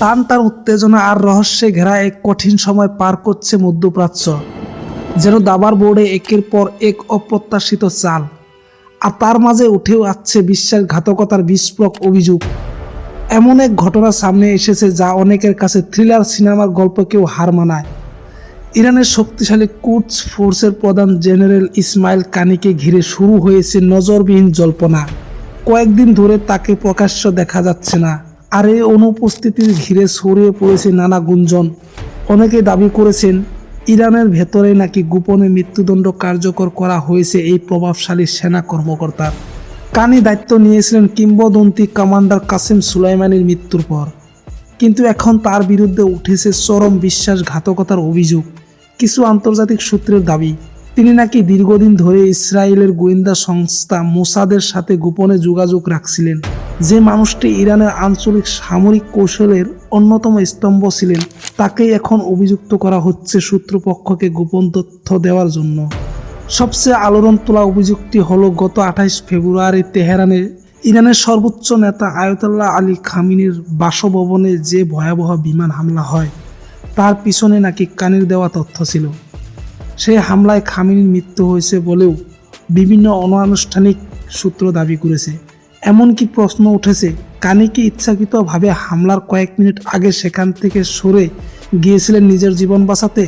টান উত্তেজনা আর রহস্যে ঘেরা এক কঠিন সময় পার করছে মধ্যপ্রাচ্য। যেন দাবার বোর্ডে একের পর এক অপ্রত্যাশিত চাল, আর তার মাঝে উঠেও আসছে বিশ্বাসঘাতকতার বিস্ফোরক অভিযোগ। এমন এক ঘটনা সামনে এসেছে যা অনেকের কাছে থ্রিলার সিনেমার গল্পকেও হার মানায়। ইরানের শক্তিশালী কুদস ফোর্সের প্রধান জেনারেল ইসমাইল কানিকে ঘিরে শুরু হয়েছে নজরবিহীন জল্পনা। কয়েকদিন ধরে তাকে প্রকাশ্য দেখা যাচ্ছে না, আর এই অনুপস্থিতির ঘিরে ছড়িয়ে পড়েছে নানা গুঞ্জন। অনেকে দাবি করেছেন ইরানের ভেতরে নাকি গোপনে মৃত্যুদণ্ড কার্যকর করা হয়েছে এই প্রভাবশালী সেনা কর্মকর্তার। কানি দায়িত্ব নিয়েছিলেন কিংবদন্তি কমান্ডার কাসেম সুলাইমানির মৃত্যুর পর, কিন্তু এখন তার বিরুদ্ধে উঠেছে চরম বিশ্বাসঘাতকতার অভিযোগ। কিছু আন্তর্জাতিক সূত্রের দাবি, তিনি নাকি দীর্ঘদিন ধরে ইসরায়েলের গোয়েন্দা সংস্থা মোসাদের সাথে গোপনে যোগাযোগ রাখছিলেন। যে মানুষটি ইরানের আঞ্চলিক সামরিক কৌশলের অন্যতম স্তম্ভ ছিলেন, তাকেই এখন অভিযুক্ত করা হচ্ছে শত্রুপক্ষকে গোপন তথ্য দেওয়ার জন্য। সবচেয়ে আলোড়ন তোলা অভিযোগটি হলো গত 28 ফেব্রুয়ারি তেহরানে ইরানের সর্বোচ্চ নেতা আয়াতুল্লাহ আলী খামেনির বাসভবনে যে ভয়াবহ বিমান হামলা হয়, তার পিছনে নাকি কানির দেওয়া তথ্য ছিল। সেই হামলায় খামেনির মৃত্যু হয়েছে বলেও বিভিন্ন অনানুষ্ঠানিক সূত্র দাবি করেছে। এমনকি প্রশ্ন উঠেছে, কানি কি ইচ্ছাকৃতভাবে হামলার কয়েক মিনিট আগে সেখান থেকে সরে গিয়েছিলেন নিজের জীবন বাঁচাতে?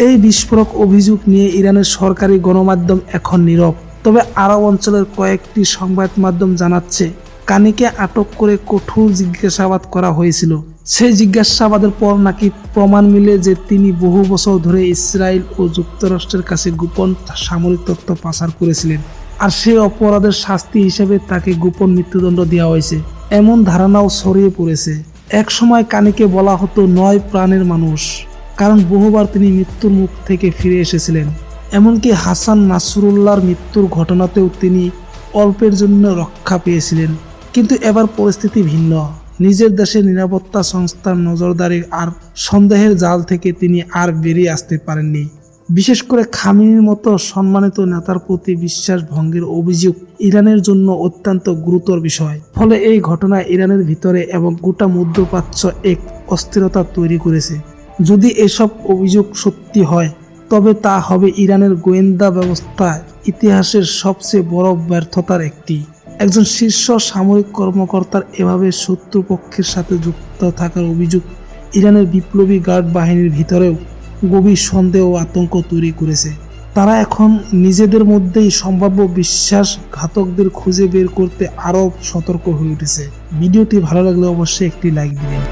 এই বিস্ফোরক অভিযোগ নিয়ে ইরানের সরকারি গণমাধ্যম এখন নীরব। তবে আরব অঞ্চলের কয়েকটি সংবাদ মাধ্যম জানাচ্ছে কানিকে আটক করে কঠোর জিজ্ঞাসাবাদ করা হয়েছিল। সেই জিজ্ঞাসাবাদের পর নাকি প্রমাণ মিলে যে তিনি বহু বছর ধরে ইসরায়েল ও যুক্তরাষ্ট্রের কাছে গোপন সামরিক তথ্য পাচার করেছিলেন, আর সেই অপরাধের শাস্তি হিসেবে তাকে গোপন মৃত্যুদণ্ড দেওয়া হয়েছে, এমন ধারণাও ছড়িয়ে পড়েছে। এক সময় কানিকে বলা হতো 9 প্রাণের মানুষ, কারণ বহুবার তিনি মৃত্যুর মুখ থেকে ফিরে এসেছিলেন। এমনকি হাসান নাসরুল্লাহর মৃত্যুর ঘটনাতেও তিনি অল্পের জন্য রক্ষা পেয়েছিলেন। কিন্তু এবার পরিস্থিতি ভিন্ন। নিজের দেশের নিরাপত্তা সংস্থার নজরদারি আর সন্দেহের জাল থেকে তিনি আর বেরিয়ে আসতে পারেননি। বিশেষ করে খামেনির মতো সম্মানিত নেতার প্রতি বিশ্বাস ভঙ্গের অভিযোগ ইরানের জন্য অত্যন্ত গুরুতর বিষয়। ফলে এই ঘটনা ইরানের ভিতরে এবং গোটা মধ্যপ্রাচ্য এক অস্থিরতা তৈরি করেছে। যদি এসব অভিযোগ সত্যি হয়, তবে তা হবে ইরানের গোয়েন্দা ব্যবস্থা ইতিহাসের সবচেয়ে বড় ব্যর্থতার একটি। একজন শীর্ষ সামরিক কর্মকর্তার এভাবে শত্রুপক্ষের সাথে যুক্ত থাকার অভিযোগ ইরানের বিপ্লবী গার্ড বাহিনীর ভিতরেও গভীর সন্দেহ ও আতঙ্ক তৈরি করেছে। তারা এখন নিজেদের মধ্যেই সম্ভাব্য বিশ্বাসঘাতকদের খুঁজে বের করতে আরও সতর্ক হয়ে উঠেছে। ভিডিওটি ভালো লাগলে অবশ্যই একটি লাইক দিবেন।